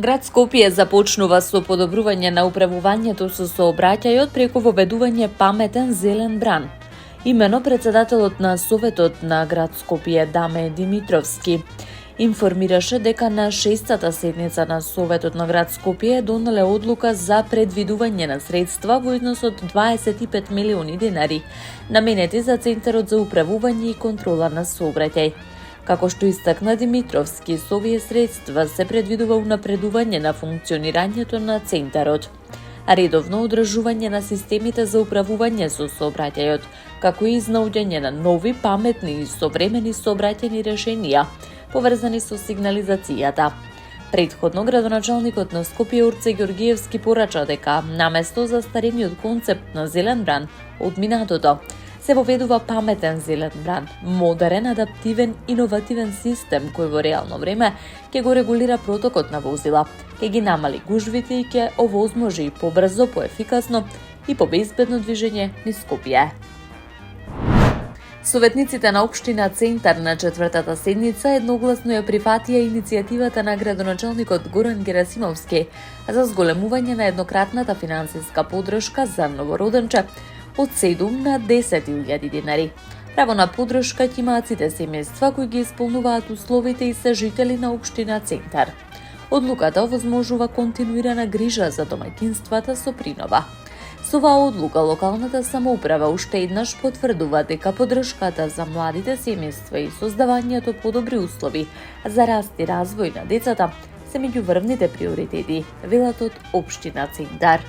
Град Скопје започнува со подобрување на управувањето со сообраќајот преку воведување паметен зелен бран. Имено председателот на Советот на град Скопје Даме Димитровски информираше дека на 6-та седница на Советот на град Скопје донеле одлука за предвидување на средства во износ од 25 милиони денари, наменети за Центарот за управување и контрола на сообраќај. Како што истакна Димитровски, со овие средства се предвидува унапредување на функционирањето на Центарот, а редовно одржување на системите за управување со сообраќајот, како и изнаоѓање на нови, паметни и современи сообраќајни решенија, поврзани со сигнализацијата. Претходно, градоначалникот на Скопје Орце Ѓоргиевски порача дека, наместо застарениот концепт на зелен бран од минатото, се воведува паметен зелен бран, модерен, адаптивен, иновативен систем кој во реално време ќе го регулира протокот на возила, ќе ги намали гужвите и ќе овозможи побрзо, поефикасно и побезбедно движење низ Скопје. Советниците на општина Центар на 4-та седница едногласно ја прифатија иницијативата на градоначалникот Горан Герасимовски за зголемување на еднократната финансиска поддршка за новороденче од 7 на 10.000 денари. Право на поддршка ќе имаат сите семејства кои ги исполнуваат условите и се жители на општина Центар. Одлуката овозможува континуирана грижа за домаќинствата со принова. Со оваа одлука локалната самоуправа уште еднаш потврдува дека поддршката за младите семејства и создавањето подобри услови за раст и развој на децата се меѓу врвните приоритети, велат од општина Центар.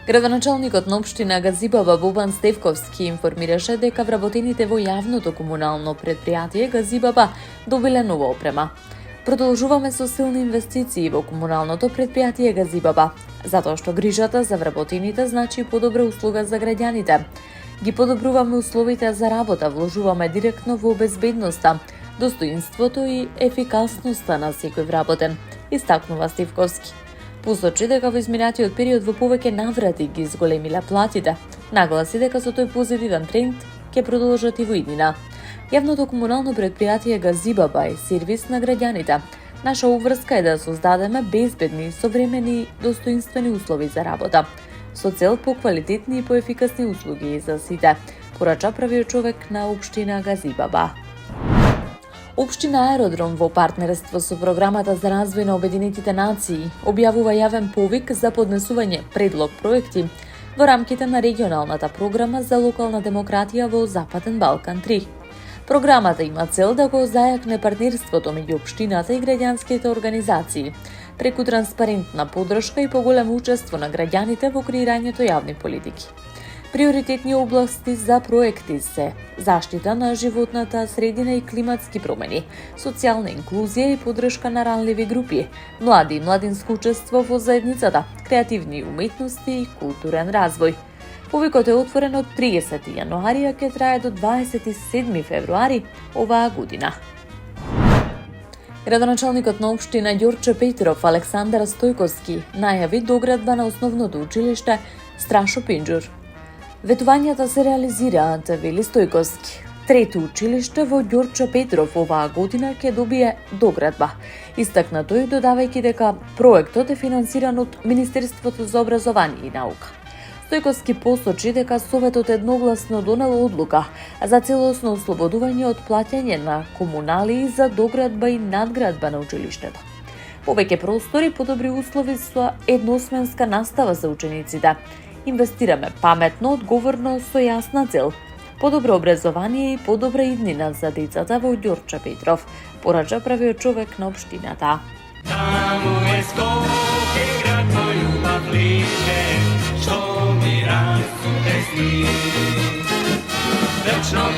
Градоначалникот на општина Газибаба Бобан Стевковски информираше дека вработените во јавното комунално предпријатие Газибаба добиле нова опрема. Продолжуваме со силни инвестиции во комуналното предпријатие Газибаба, затоа што грижата за вработените значи подобра услуга за граѓаните. Ги подобруваме условите за работа, вложуваме директно во безбедноста, достоинството и ефикасноста на секој вработен, истакнува Стевковски. Посочи дека во изминатиот период во повеќе наврати ги зголемиле платите, нагласи дека со тој позитивен тренд ќе продолжат и во иднина. Јавното комунално предпријатие Газибаба е сервис на граѓаните. Наша уврска е да создадеме безбедни, современи и достоинствени услови за работа, со цел по квалитетни и поефикасни услуги за сите, порача првиот човек на општина Газибаба. Општина Аеродром во партнерство со Програмата за развој на Обединетите нации објавува јавен повик за поднесување предлог проекти во рамките на регионалната програма за локална демократија во Западен Балкан 3. Програмата има цел да го зајакне партнерството меѓу општината и граѓанските организации, преку транспарентна поддршка и поголемо учество на граѓаните во креирањето јавни политики. Приоритетни области за проекти се заштита на животната средина и климатски промени, социјална инклузија и поддршка на ранливи групи, млади и младинско учество во заедницата, креативни уметности и културен развој. Повикот е отворен од 30 јануари, а ќе трае до 27 февруари оваа година. Градоначалникот на општина Ѓорче Петров Александар Стојковски најави доградба на основното училиште Страшо Пинџур. Ветувањата се реализираат, вели Стојковски. Трето училиште во Ѓорче Петров оваа година ќе добие доградба. Истакна тој додавајќи дека проектот е финансиран од Министерството за образование и наука. Стојковски посочи дека Советот едногласно донел одлука за целосно ослободување од плаќање на комуналии за доградба и надградба на училиштето. Повеќе простори, подобри услови со едносменска настава за учениците. Инвестираме паметно, одговорно, со јасна цел. Подобро образование и подобра иднина за децата во Ѓорче Петров, порача првиот човек на општината. Таму е Скопје, град мој љубав лише, што ми расте сни. Вечно